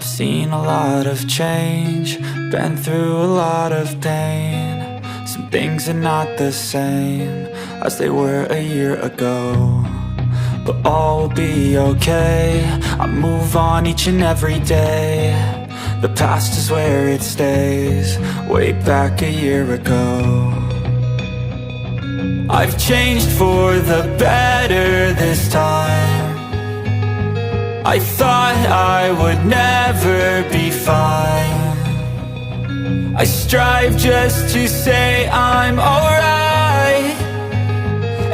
I've seen a lot of change, been through a lot of pain. Some things are not the same as they were a year ago, but all will be okay. I move on each and every day. The past is where it stays, way back a year ago. I've changed for the better this time. I thought I would never be fine. I strive just to say I'm alright,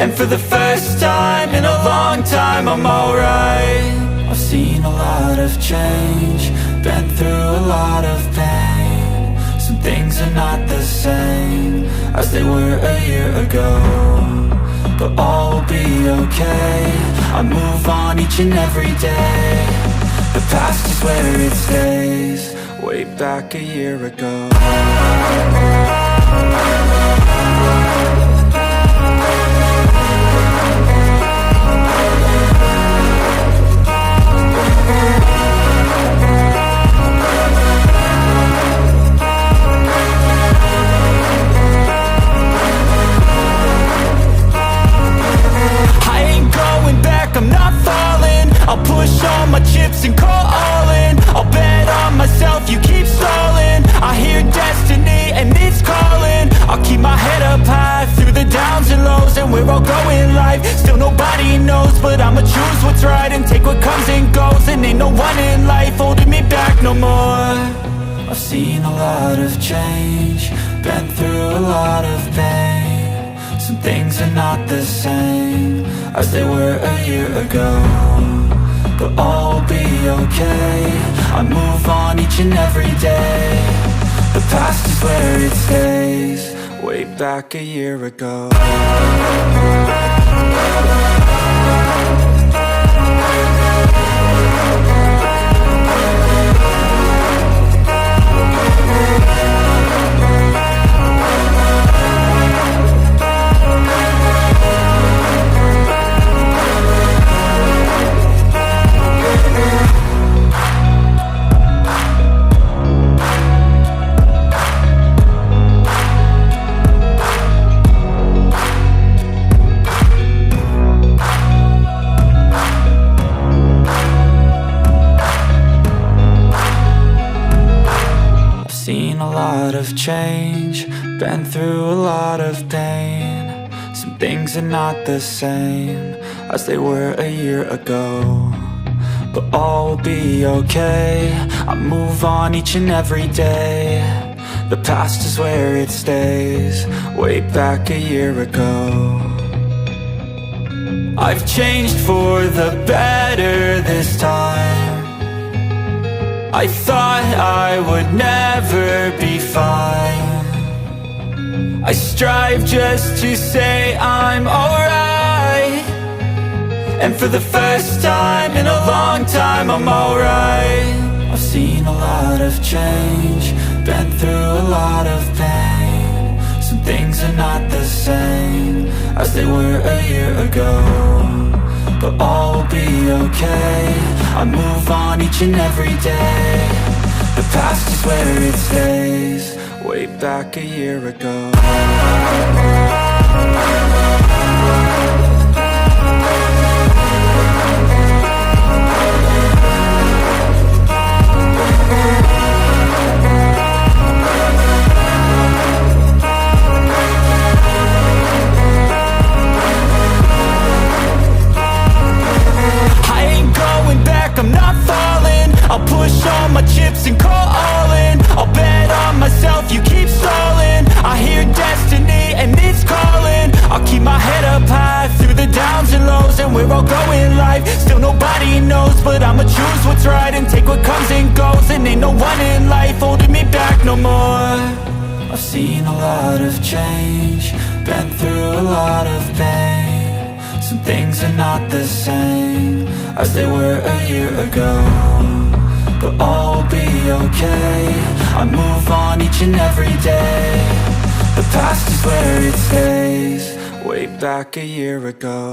and for the first time in a long time I'm alright. I've seen a lot of change, been through a lot of pain. Some things are not the same as they were a year ago, but all will be okay. I move on each and every day. The past is where it stays, way back a year ago. I'm not falling, I'll push all my chips and call all in. I'll bet on myself, you keep stalling. I hear destiny and it's calling. I'll keep my head up high through the downs and lows, and we're all going live. Still nobody knows, but I'ma choose what's right and take what comes and goes. And ain't no one in life holding me back no more. I've seen a lot of change, been through a lot of pain. Some things are not the same as they were a year ago, but all will be okay. I move on each and every day. The past is where it stays, way back a year ago. Seen a lot of change, been through a lot of pain. Some things are not the same as they were a year ago, but all will be okay. I move on each and every day. The past is where it stays, way back a year ago. I've changed for the better this time. I thought I would never be fine. I strive just to say I'm alright, and for the first time in a long time I'm alright. I've seen a lot of change, been through a lot of pain. Some things are not the same as they were a year ago, but all will be okay. I move on each and every day. The past is where it stays, way back a year ago. I'm not falling, I'll push all my chips and call all in. I'll bet on myself, you keep stalling. I hear destiny and it's calling. I'll keep my head up high through the downs and lows, and we're all going live. Still nobody knows, but I'ma choose what's right and take what comes and goes. And ain't no one in life holding me back no more. I've seen a lot of change, been through a lot of pain. Some things are not the same as they were a year ago, but all will be okay. I move on each and every day. The past is where it stays, way back a year ago.